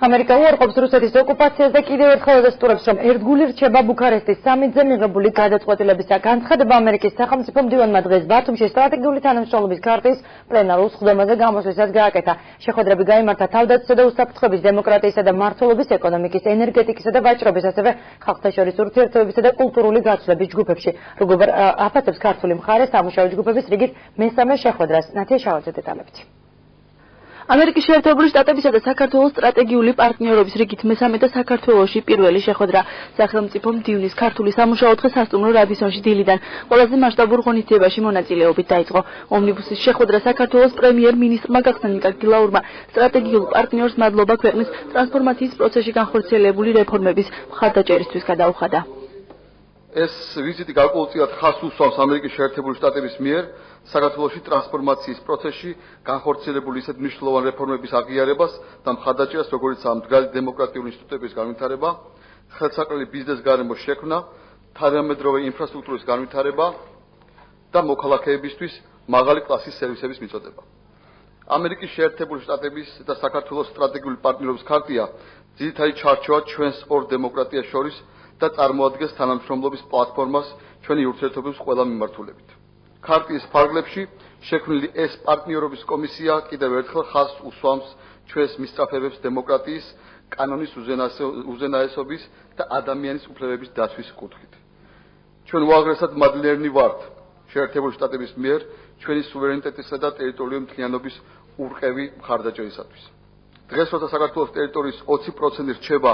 ამერიკა უარყოფს რუსეთის ოკუპაციას და კიდევ ერთხელ ადასტურებს, რომ ერთგული რჩება ბუქარესტის სამიტზე მიღებული გადაწყვეტილებისა. განცხადება ამერიკის სახელმწიფო მდივანმა დღეს ბათუმში სტრატეგიული თანამშრომლობის ქარტიის პლენარულ სხდომაზე გამოსვლისას გააკეთა. შეხვედრები გაიმართა თავდაცვისა და უსაფრთხოების, დემოკრატიისა და მმართველობის, ეკონომიკის, ენერგეტიკისა და ვაჭრობის, ასევე ხალხთა შორის ურთიერთობებისა და კულტურული გაცვლების ჯგუფებში. როგორ აფასებს ქართული მხარე სამუშაო ჯგუფების რიგით მესამე შეხვედრას. ნათია შავაძე დეტალებით. ამერიკის შეერთებული შტატებისა და საქართველოს სტრატეგიული პარტნიორობის რიგით მესამე და საქართველოში პირველი შეხვედრა. სახელმწიფო მდივნის ქართული სამუშაო დღე სასტუმრო რადისონში დილიდან ყველაზე მასშტაბურ ღონისძიებაში მონაწილეობით დაიწყო. ომნიბუსის შეხვედრა საქართველოს პრემიერ-მინისტრმა გახსნილ გილაურმა სტრატეგიულ პარტნიორს მადლობა ქვეყნის ტრანსფორმაციის პროცესში განხორციელებული რეფორმების მხარდაჭერისთვის გადაუხადა. ეს ვიზიტი გარკვეულწილად ხაზს უსვამს ამერიკის შეერთებული შტატების მიერ საქართველოში ტრანსფორმაციის პროცესში განხორციელებული ისეთ მნიშვნელოვანი რეფორმების აღიარებას და მხარდაჭერას, როგორიცაა მდგრადი დემოკრატიული ინსტიტუტების განვითარება, ხელსაყრელი ბიზნეს გარემოს შექმნა, თანამედროვე ინფრასტრუქტურის განვითარება და მოქალაქეებისთვის მაღალი კლასის სერვისების მიწოდება. ამერიკის შეერთებული შტატების და საქართველოს სტრატეგიული პარტნიორობის ქარტია ძირითადი ჩარჩოა ჩვენს ორ დემოკრატიას შორის და წარმოადგენს თანამშრომლობის პლატფორმას ჩვენი ურთიერთობების ყველა მიმართულებით. ქარტიის ფარგლებში შექმნილი ეს პარტნიორობის კომისია კიდევ ერთხელ ხაზს უსვამს ჩვენს მისწრაფებებს დემოკრატიის, კანონის უზენაესობის და ადამიანის უფლებების დაცვის კუთხით. ჩვენ უაღრესად მადლიერნი ვართ შეერთებული შტატების მიერ ჩვენი სუვერენიტეტისა და ტერიტორიული მთლიანობის ურყევი მხარდაჭერისათვის. დღეს, როცა საქართველოს ტერიტორიის 20% რჩება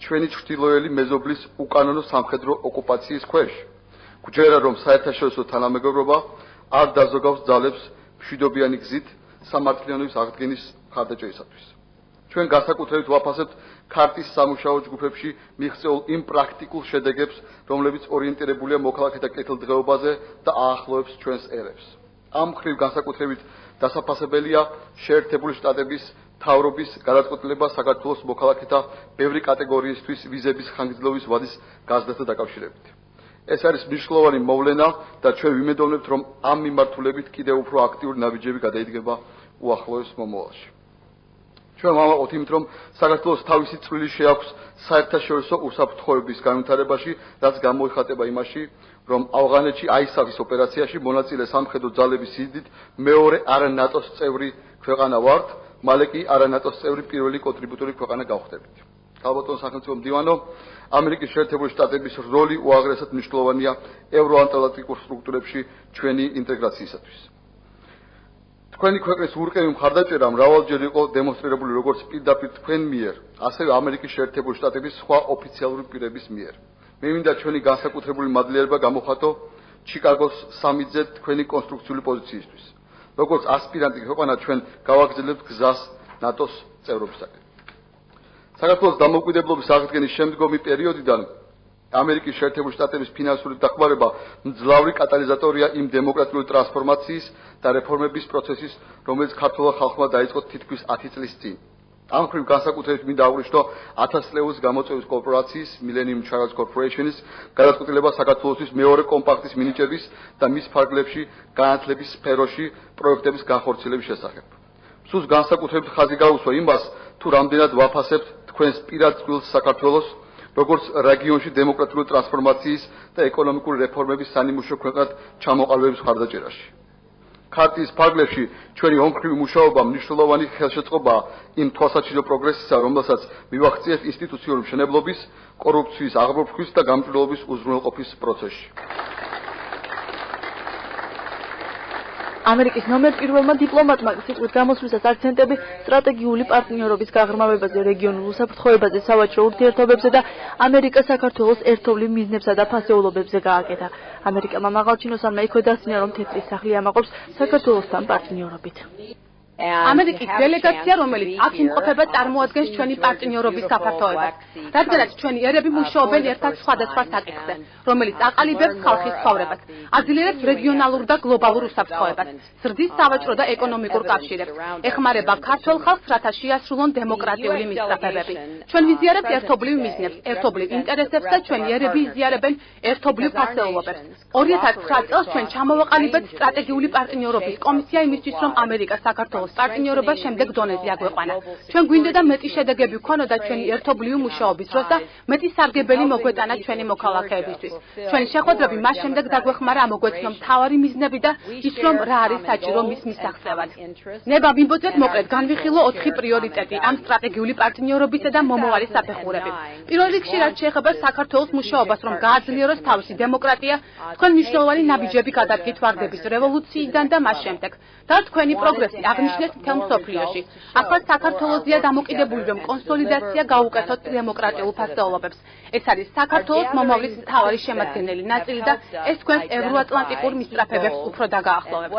ჩვენი ჩრდილოელი მეზობლის უკანონო სამხედრო ოკუპაციის ქვეშ, გვჯერა, რომ საერთაშორისო თანამეგობრობა არ დაზოგავს ძალებს მშვიდობიანი გზით სამართლიანობის აღდგენის მხარდაჭერისათვის. ჩვენ განსაკუთრებით ვაფასებთ ქარტის სამუშაო ჯგუფებში მიღწეულ იმ პრაქტიკულ შედეგებს, რომლებიც ორიენტირებულია მოქალაქეთა კეთილდღეობაზე და აახლოებს ჩვენს ერებს. ამ მხრივ განსაკუთრებით დასაფასებელია შეერთებული შტატების მთავრობის გადაწყვეტილება საქართველოს მოქალაქეთა ბევრი კატეგორიისთვის ვიზების ხანგრძლივობის ვადის გაზრდასთან დაკავშირებით. ეს არის მნიშვნელოვანი მოვლენა და ჩვენ ვიმედოვნებთ, რომ ამ მიმართულებით კიდევ უფრო აქტიური ნაბიჯები გადაიდგება უახლოეს მომავალში. ჩვენ ვამაყობთ იმით, რომ საქართველოს თავისი წვლილი შეაქვს საერთაშორისო უსაფრთხოების განვითარებაში, რაც გამოიხატება იმაში, რომ ავღანეთში ISAF-ის ოპერაციაში მონაწილე სამხედრო ძალების სიდიდით მეორე არა ნატოს წევრი ქვეყანა ვართ, მალე კი არა ნატოს წევრი პირველი კონტრიბუტორი ქვეყანა გავხდებით. ქალბატონ სახელმწიფო მდივანო, ამერიკის შეერთებული შტატების როლი უაღრესად მნიშვნელოვანია ევროატლანტიკურ სტრუქტურებში ჩვენი ინტეგრაციისათვის. თქვენი ქვეყნის ურყევი მხარდაჭერა მრავალჯერ იყო დემონსტრირებული როგორც პირდაპირ თქვენ მიერ, ასევე ამერიკის შეერთებული შტატების სხვა ოფიციალური პირების მიერ. მე მინდა ჩვენი განსაკუთრებული მადლიერება გამოხატო ჩიკაგოს სამიტზე თქვენი კონსტრუქციული პოზიციისთვის. როგორც ასპირანტი ქვეყანა ჩვენ გავაგრძელებთ გზას ნატოს წევრობისაკენ. საქართველოს დამოუკიდებლობის აღდგენის შემდგომი პერიოდიდან ამერიკის შეერთებული შტატების ფინანსური დახმარება მძლავრი კატალიზატორია იმ დემოკრატიული ტრანსფორმაციის და რეფორმების პროცესის, რომელიც ქართულ ხალხმა დაიწყო თითქმის 10 წლის წინ. ამ მხრივ განსაკუთრებით მინდა აღვნიშნო 1000 წლეულის გამოწვევის კორპორაციის Millennium Challenge Corporation-ის გადაწყვეტილება საქართველოსთვის მეორე კომპაქტის მინიჭების და მის ფარგლებში განათლების სფეროში პროექტების განხორციელების შესახებ. სულს განსაკუთრებით ხაზი გაუსვა იმას, თუ რამდენად ვაფასებთ თქვენს პირად წყვილს საქართველოს, როგორც რეგიონში დემოკრატიული ტრანსფორმაციის და ეკონომიკური რეფორმების სანიმუშო ქვეყნად ჩამოყალიბების მხარდაჭერაში. ქარტიის ფარგლებში ჩვენი ომხრივი მუშაობა მნიშვნელოვანი ხელშეწყობაა იმ თვალსაჩინო პროგრესისა, რომელსაც მივახციეთ ინსტიტუციური მშენებლობის, კორუფციის აღბურთვის და გამჭვირვალობის უზრუნველყოფის პროცესში. ამერიკის ნომერ პირველმა დიპლომატმა სიტყვით გამოსვლისას აქცენტები სტრატეგიული პარტნიორობის გაღრმავებაზე, რეგიონულ უსაფრთხოებაზე, სავაჭრო ურთიერთობებზე და ამერიკა-საქართველოს ერთობლივ მიზნებსა და ფასეულობებზე გააკეთა. ამერიკამ მაღალჩინოსანმა იქვე დასძინა, რომ თეთრი სახლი ამაყობს საქართველოსთან პარტნიორობით. ამერიკის დელეგაცია, რომელიც აქ იმყოფება, წარმოადგენს ჩვენი პარტნიორობის საფართოებას, რადგანაც ჩვენი ერები მუშაობენ ერთად სხვადასხვა საკითხზე, რომელიც აყალიბებს ხალხის ცხოვრებას, აძლიერებს რეგიონალურ და გლობალურ უსაფრთხოებას, ზრდის სავაჭრო და ეკონომიკურ კავშირებს, ეხმარება ქართველ ხალხს, რათა შეასრულონ დემოკრატიული მისწრაფებები. ჩვენ ვიზიარებთ ერთობლივ მიზნებს, ერთობლივ ინტერესებს და ჩვენი ერები იზიარებენ ერთობლივ ფასეულობებს. 2009 წელს ჩვენ ჩამოვაყალიბეთ სტრატეგიული პარტნიორობის კომისია იმისთვის, რომ ამერიკა საქართველოს რეგიონალურ პარტნიორობას შემდეგ დონეზე აგვეყვანა. ჩვენ გვინდოდა მეტი შედეგები ვქონოდა ჩვენი ერთობლივი მუშაობის დროს და მეტი სარგებელი მოგვეტანა ჩვენი მოქალაქეებისთვის. ჩვენი შეხვედრები მას შემდეგ დაგვეხმარა ამოგვეცნო მთავარი მიზნები და ის რომ რა არის საჭირო მის მისაღწევად. ნება ვიმბოძეთ მოკლედ განვიხილო 4 პრიორიტეტი ამ სტრატეგიული პარტნიორობისა და მომავალი საფეხურები. პირველ რიგში რაც შეეხება საქართველოს მუშაობას რომ გააძლიეროს თავისი დემოკრატია, თქვენ მნიშვნელოვანი ნაბიჯები გადადგით ვარდების რევოლუციიდან და მას შემდეგ. და თქვენი პროგრესი აღნიშნეთ მთელ მსოფლიოში. ახლა საქართველოსია დამოკიდებული რომ კონსოლიდაცია გაუკეთოთ დემოკრატიულ ფასეულობებს. ეს არის საქართველოს მომავლის მთავარი შემადგენელი ნაწილი და ეს თქვენს ევროატლანტიკურ მისწრაფებებს უფრო დაგაახლოვებს.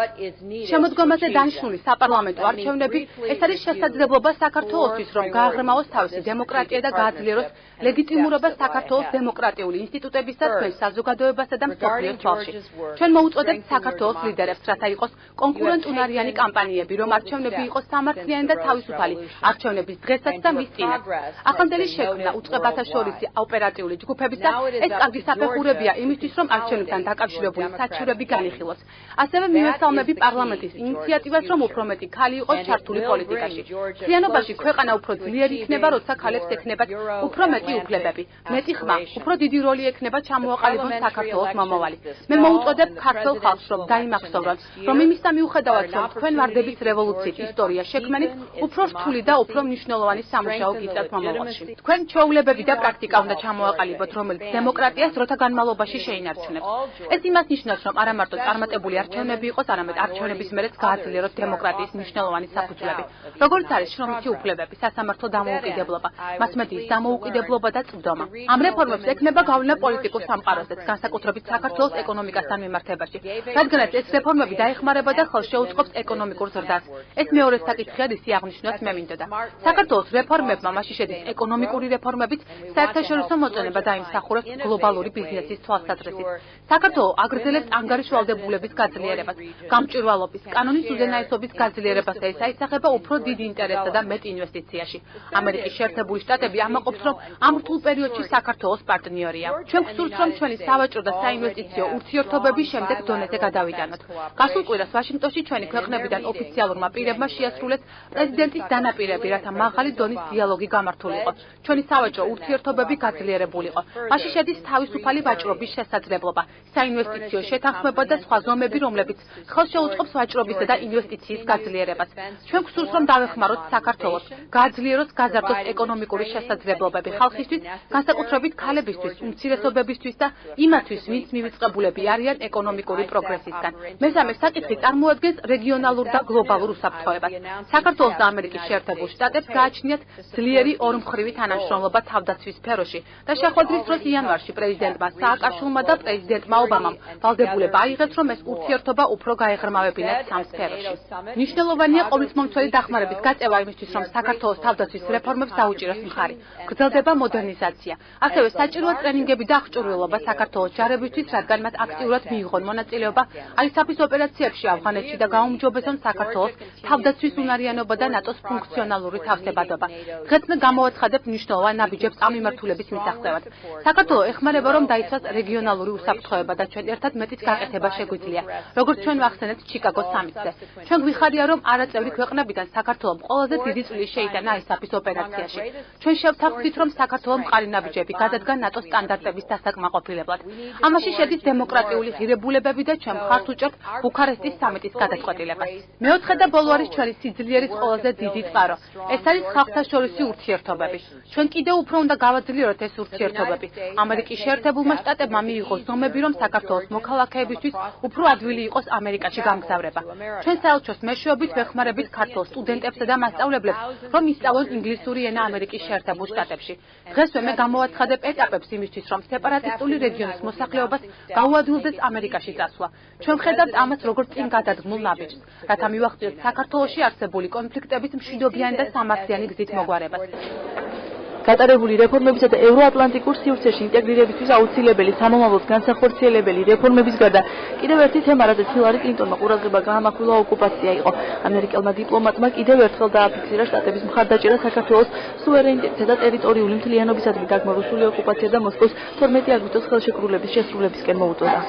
შემოდგომაზე დანიშნული საპარლამენტო არჩევნები ეს არის შესაძლებლობა საქართველოსთვის რომ გააღრმავოს თავისი დემოკრატია და გააძლიეროს ლეგიტიმურობა საქართველოს დემოკრატიული ინსტიტუტების და თქვენ საზოგადოებასა და მსოფლიოს თვალში. ჩვენ მოუწოდებთ საქართველოს ლიდერებს, რათა იყოს კონკურენტუნარიანი კამპანიები, რომ არჩევნები იყოს სამართლიანი და თავისუფალი არჩევნების დღესაც და მის წინათ. ახლანდელი შექმნა უწყებათა შორისი ოპერატიული ჯგუფების და ეს კარგი საფეხურებია იმისთვის, რომ არჩევნებთან დაკავშირებული საჩივრები განიხილოს. ასევე მივესალმები პარლამენტის ინიციატივას, რომ უფრო მეტი ქალი იყოს ჩართული პოლიტიკაში. მთლიანობაში ქვეყანა უფრო ძლიერი იქნება, როცა ქალებს ექნებათ უფრო მეტი უფლებები, მეტი ხმა, უფრო დიდი როლი ექნება ჩამოაყალიბონ საქართველოს მომავალი. მე მოუწოდებ ქართულ ხალხს, რომ დაიმახსოვრონ, რომ იმისა მიუხედავად, რომ თქვენ ვარდების რევოლუციით ისტორია შექმნით, უფრო რთული და უფრო მნიშვნელოვანი სამუშაო გიწევთ მომავალში. თქვენ ჩვეულებები და პრაქტიკა უნდა ჩამოაყალიბოთ, რომელიც დემოკრატიას დროთა განმავლობაში შეინარჩუნებს. ეს იმას ნიშნავს, რომ არა მარტო წარმატებული არჩევნები იყოს, არამედ არჩევნების მერეც გააძლიეროს დემოკრატიის მნიშვნელოვანი საფუძვლები, როგორც არის შრომითი უფლებები, სასამართლო დამოუკიდებლობა, მასმედიის დამოუკიდებლობა და წვდომა. ამ რეფორმებს ექნება გავლენა პოლიტიკურ სამყაროზეც, განსაკუთრებით საქართველოს ეკონომიკასთან მიმართებაში, რადგანაც ეს რეფორმები დაეხმარება და ხელს შეუწყობს ეკონომიკურ ზრდას. ეს მეორე საკითხია, რისი აღნიშვნაც მე მინდოდა. საქართველოს რეფორმებმა მასში შედის ეკონომიკური რეფორმებით, საერთაშორისო მოწონება დაიმსახურებს გლობალური ბიზნესის თვალსაზრისით. საქართველო აგრძელებს ანგარიშვალდებულების გაძლიერებას, გამჭვირვალობის, კანონის უზენაესობის გაძლიერებას და ეს აისახება უფრო დიდ ინტერესსა და მეტ ინვესტიციაში. ამერიკის შეერთებული შტატები ამაყობს, რომ ამ რთულ პერიოდში საქართველოს პარტნიორია. ჩვენ გვსურთ, რომ ჩვენი სავაჭრო და საინვესტიციო ურთიერთობები შემდეგ დონეზე გადავიტანოთ. გასულ კვირას ვაშინგტონში ჩვენი ქვეყნებიდან ოფიციალურმა პირებმა შეასრულეს პრეზიდენტის დანაპირები, რათა მაღალი დონის დიალოგი გამართულიყო. ჩვენი სავაჭრო ურთიერთობები გაძლიერებულიყო. მასში შედის თავისუფალი ვაჭრობის შესაძლებლობა, საინვესტიციო შეთანხმება და სხვა ზომები, რომლებიც ხელს შეუწყობს ვაჭრობისა და ინვესტიციის გაძლიერებას. ჩვენ გვსურთ, რომ დავეხმაროთ საქართველოს, გააძლიეროს გაზარდოს ეკონომიკური შესაძლებლობები ხალხისთვის, განსაკუთრებით ქალებისთვის, უმცირესობებისთვის და იმათთვის, ვინც მივიწყებულები არიან ეკონომიკური პროგრესისგან. მესამე საკითხი წარმოადგენს რეგიონალურ და გლობალურ უსაფრთხოებას. საქართველოს და ამერიკის შეერთებულ შტატებს გააჩნიათ ძლიერი ორმხრივი თანამშრომლობა თავდაცვის სფეროში და შეხვედრის დროს იანვარში პრეზიდენტმა სააკაშვილმა და პრეზიდენტმა ობამამ ვალდებულება აიღეს, რომ ეს ურთიერთობა უფრო გაეღრმავებინათ სამ სფეროში. მნიშვნელოვანია ყოვლისმომცველი დახმარების გაწევა იმისთვის, რომ საქართველოს თავდაცვის რეფორმებს დაუჭიროს მხარი. გრძელდება მოდერნიზაცია. ასევე საჭიროა ტრენინგები და აღჭურვილობა საქართველოს ჯარებისთვის, რადგან მათ აქტიურად მიიღონ მონაწილეობა აისაფის ოპერაციებში ავღანეთში და გაუმჯობესონ საქართველოს თავდაცვის უნარიანობა და ნატოს ფუნქციონალური თავსებადობა. დღეს მე გამოვაცხადებ მნიშვნელოვან ნაბიჯებს ამ მიმართულების მისაღწევად. საქართველო ეხმარება, რომ დაიცვას რეგიონალური უსაფრთხოება და ჩვენ ერთად მეტიც გაკეთება შეგვიძლია, როგორც ჩვენ ვახსენეთ ჩიკაგოს სამიტზე. ჩვენ გვიხარია, რომ არაწევრი ქვეყნებიდან საქართველომ ყველაზე დიდი წვლილი შეიტანა აისაფის ოპერაციაში. ჩვენ შევთანხმდით, რომ საქართველომ მყარი ნაბიჯები გადადგა ნატოს სტანდარტების დასაკმაყოფილებლად. ამაში შედის დემოკრატიული ღირებულებები და ჩვენ მხარს უჭერთ ბუქარესტის სამიტის გადაწყვეტილებას. მეოთხე და ბოლო არის ჩვენი სიძლიერის ყველაზე დიდი წყარო. ეს არის ხალხთაშორისი ურთიერთობები. ჩვენ კიდევ უფრო უნდა გავაძლიეროთ ეს ურთიერთობები. ამერიკის შეერთებულმა შტატებმა მიიღო ზომები, რომ საქართველოს მოქალაქეებისთვის უფრო ადვილი იყოს ამერიკაში გამგზავრება. ჩვენ საელჩოს მეშვეობით ვეხმარებით ქართულ სტუდენტებსა და მასწავლებლებს, რომ ისწავლონ ინგლისური ენა ამერიკის შეერთებულ შტატებში. დღესვე მე გამოვაცხადებ ეტაპებს იმისთვის, რომ სეპარატისტული რეგიონის მოსახლეობას გაუადვილდეს ამერიკაში წასვლა. ჩვენ ვხედავთ ამას როგორც წინ გადადგმულ ნაბიჯს, რათა მივახციოთ საქართველოში არსებული კონფლიქტების მშვიდობიანი და სამართლიანი გზით მოგვარებას. გატარებული რეფორმებისა და ევროატლანტიკურ სივრცეში ინტეგრირებისთვის აუცილებელი სამომავლოდ განსახორციელებელი რეფორმების გარდა კიდევ ერთი თემა, რაზეც ჰილარი კლინტონმა ყურადღება გაამახვილა, ოკუპაცია იყო. ამერიკელმა დიპლომატმა კიდევ ერთხელ დააფიქსირა შტატების მხარდაჭერა საქართველოს სუვერენიტეტისა და ტერიტორიული მთლიანობისადმი დაგმო რუსული ოკუპაცია და მოსკოვის 12 აგვისტოს ხელშეკრულების შესრულებისკენ მოუწოდა.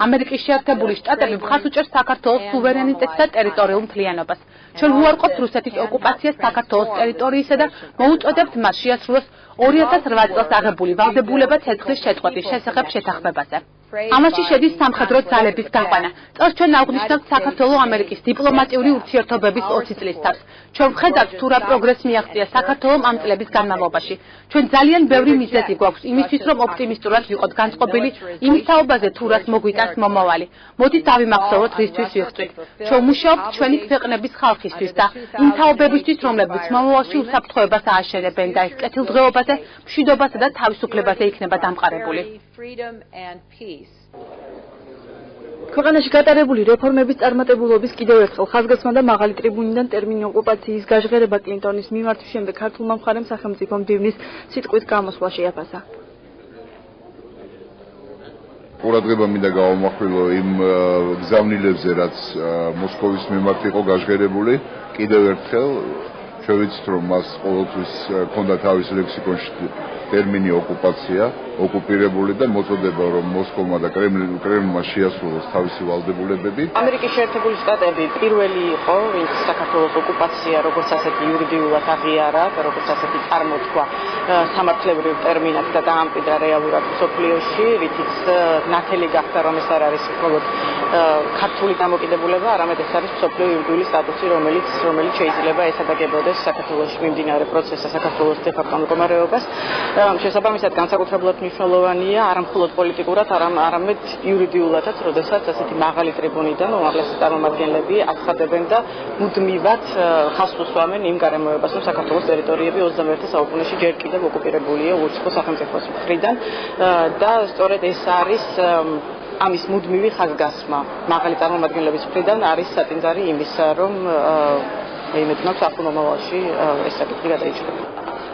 ამერიკის შეერთებული შტატები მხარს უჭერს საქართველოს სუვერენიტეტს და ტერიტორიულ მთლიანობას. ჩვენ უარყოფთ რუსეთის ოკუპაციას საქართველოს ტერიტორიისა და მოუწოდებთ მას შეასრულოს 2008 წელს აღებული ვალდებულება ცეცხლის შეწყვეტის შესახებ შეთანხმებაზე. ამაში შედის სამხედრო ძალების გაყვანა. წელს ჩვენ აღვნიშნავთ საქართველო-ამერიკის დიპლომატიური ურთიერთობების 20 წლის თავს. ჩვენ ვხედავთ თუ რა პროგრესი მიაღწია საქართველომ ამ წლების განმავლობაში. ჩვენ ძალიან ბევრი მიზეზი გვაქვს იმისთვის, რომ ოპტიმისტურად ვიყოთ განწყობილი იმის თაობაზე თუ რას მოგვიტანს მომავალი. მოდით დავიმახსოვროთ რისთვის ვიღწვით. ჩვენ ვმუშაობთ ჩვენი ქვეყნების ხალხისთვის და იმ თაობებისთვის, რომლებიც მომავალში უსაფრთხოებას ააშენებენ და ეს კეთილდღეობაზე, მშვიდობასა და თავისუფლებაზე იქნება დამყარებული. ქვეყანაში გატარებული რეფორმების წარმატებულობის კიდევ ერთხელ ხაზგასმა და მაღალი ტრიბუნიდან ტერმინი ოკუპაციის გაჟღერება კლინტონის მიმართვის შემდეგ ქართულმა მხარემ სახელმწიფო მდივნის სიტყვით გამოსვლა შეაფასა. ყურადღება მინდა გავამახვილო იმ გზავნილებზე, რაც მოსკოვის მიმართ იყო გაჟღერებული. კიდევ ერთხელ ჩვენ ვიცით, რომ მას ყოველთვის ჰქონდა თავის ლექსიკონში ტერმინი ოკუპაცია, ოკუპირებული და მოწოდება, რომ მოსკოვმა და კრემლმა შეასრულოს თავისი ვალდებულებები. ამერიკის შეერთებული შტატები პირველი იყო, ვინც საქართველოს ოკუპაცია როგორც ასეთი იურიდიულად აღიარა და როგორც ასეთი წარმოთქვა სამართლებრივ ტერმინად და დაამკვიდრა რეალურად მსოფლიოში, რითიც ნათელი გახდა, რომ ეს არ არის მხოლოდ ქართული დამოკიდებულება, არამედ ეს არის მსოფლიო იურიდიული სტატუსი, რომელიც შეიძლება ესადაგებოდეს საქართველოში მიმდინარე პროცესს, საქართველოს დე-ფაქტო მდგომარეობას. შესაბამისად განსაკუთრებულად მნიშვნელოვანია არა მხოლოდ პოლიტიკურად, არამედ იურიდიულადაც, როდესაც ასეთი მაღალი ტრიბუნიდან უმაღლესი წარმომადგენლები აცხადებენ და მუდმივად ხაზს უსვამენ იმ გარემოებას, რომ საქართველოს ტერიტორიები 21 საუკუნეში ჯერ კიდევ ოკუპირებულია უცხო სახელმწიფოს მხრიდან და სწორედ ეს არის ამის მუდმივი ხაზგასმა მაღალი წარმომადგენლების მხრიდან არის საწინწარი იმისა, რომ იმედი მაქვს ახლო მომავალში ეს საკითხი გადაიჭრება.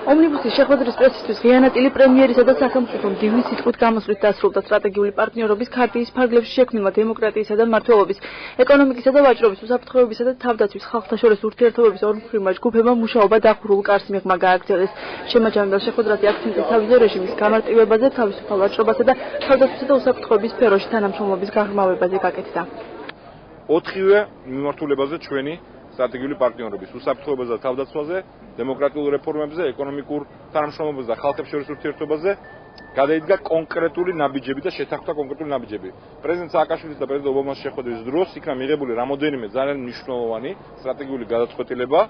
ომნიბუსის შეხვედრის პრესისთვის ღია ნაწილი პრემიერისა და სახელმწიფო მდივნის სიტყვით გამოსვლით დასრულდა სტრატეგიული პარტნიორობის ქართლის ფარგლებში შექმნილმა დემოკრატიისა და მმართველობის, ეკონომიკისა და ვაჭრობის, უსაფრთხოებისა და თავდაცვის ხალხთა შორის ურთიერთობების ორმხრივმა ჯგუფებმა მუშაობა დახურულ კარს მიღმა გააგრძელეს. შემაჯამებელ შეხვედრაზე აქცენტი თავიზო რეჟიმის გამარტივებაზე, თავისუფალ ვაჭრობასა და თავდაცვისა და უსაფრთხოების სფეროში თანამშრომლობის გაღრმავებაზე გაკეთდა. 4-ვე მიმართულებაზე ჩვენი სტრატეგიული პარტნიორობის, უსაფრთხოებაზე და თავდაცვაზე, დემოკრატიულ რეფორმებზე, ეკონომიკურ თანამშრომლობაზე და ხალხებს შორის ურთიერთობაზე გადაიდგა კონკრეტული ნაბიჯები და შეთანხმდა კონკრეტული ნაბიჯები. პრეზიდენტ სააკაშვილის და პრეზიდენტ ობამას შეხვედრის დროს იქნა მიღებული რამოდენიმე ძალიან მნიშვნელოვანი სტრატეგიული გადაწყვეტილება.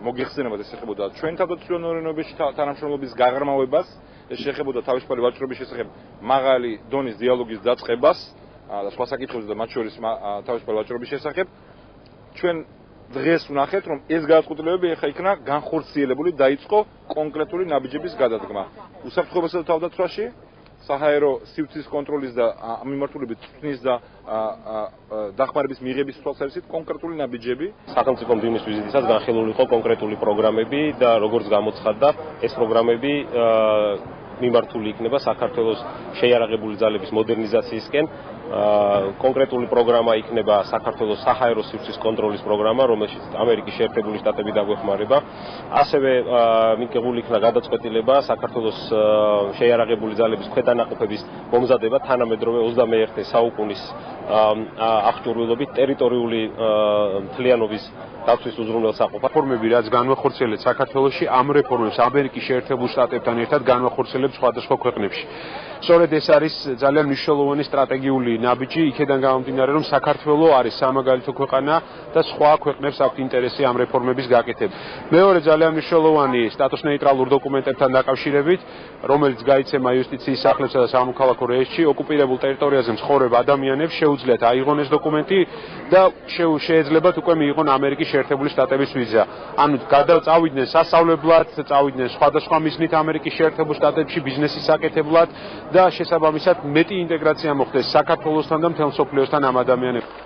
მოგეხსენებათ, ეს ეხებოდა ჩვენ თავდაცვიანობის თანამშრომლობის გაღრმავებას, ეს ეხებოდა თავისუფალი ვაჭრობის შესახებ მაღალი დონის დიალოგის დაწყებას და სხვა საკითხებზე და მათ შორის თავისუფალი ვაჭრობის შესახებ. ჩვენ დღეს ვნახეთ, რომ ეს გადაწყვეტილებები ახლა იქნა განხორციელებული, დაიწყო კონკრეტული ნაბიჯების გადადგმა. უსაფრთხოებასა და თავდაცვაში, საჰაერო სივრცის კონტროლის და მიმართულებით წვნის და დახმარების მიღების თვალსაზრისით კონკრეტული ნაბიჯები. სახელმწიფო მდივნის ვიზიტისას განხილული იყო კონკრეტული პროგრამები და როგორც გამოცხადდა, ეს პროგრამები მიმართული იქნება საქართველოს შეიარაღებული ძალების მოდერნიზაციისკენ. კონკრეტული პროგრამა იქნება საქართველოს საჰაერო სივრცის კონტროლის პროგრამა, რომელშიც ამერიკის შეერთებული შტატები დაგვეხმარება. ასევე მიღებული იქნა გადაწყვეტილება საქართველოს შეიარაღებული ძალების ქვედანაყოფების მომზადება თანამედროვე 21 საუკუნის აღჭურვილობით ტერიტორიული მთლიანობის დაცვის უზრუნველსაყოფად. რეფორმები, რაც განვახორციელეთ საქართველოში, ამ რეფორმებს ამერიკის შეერთებულ შტატებთან ერთად განვახორციელებს სხვადასხვა ქვეყნებში. სწორედ ეს არის ძალიან მნიშვნელოვანი სტრატეგიული ნაბიჯი, იქედან გამომდინარე, რომ საქართველო არის სამაგალითო ქვეყანა და სხვა ქვეყნებს აქვთ ინტერესი ამ რეფორმების გაკეთება. მეორე ძალიან მნიშვნელოვანი სტატუს ნეიტრალურ დოკუმენტებთან დაკავშირებით, რომელიც გაიცემა იუსტიციის სახლებსა და სამოქალაქო რეესტრში, ოკუპირებულ ტერიტორიაზე მცხოვრებ ადამიანებს შეუძლიათ აიღონ ეს დოკუმენტი და შეეძლებათ უკვე მიიღონ ამერიკის შეერთებული შტატების ვიზა. ანუ წავიდნენ სასწავლებლად, წავიდნენ სხვადასხვა მიზნით ამერიკის შეერთებულ შტატებში ბიზნესის საკეთებლად და შესაბამისად მეტი ინტეგრაცია მოხდეს საქართველოსთან და მთელ მსოფლიოსთან ამ ადამიანებთან.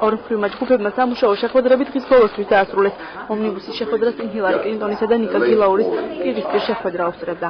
ორმხრივმა ჯგუფებმა სამუშაო შეხვედრები დღის ბოლოსთვის დაასრულეს. ომნიბუსის შეხვედრას წინ ჰილარი კლინტონისა და ნიკა გილაურის პირისპირ შეხვედრა უსწრებდა.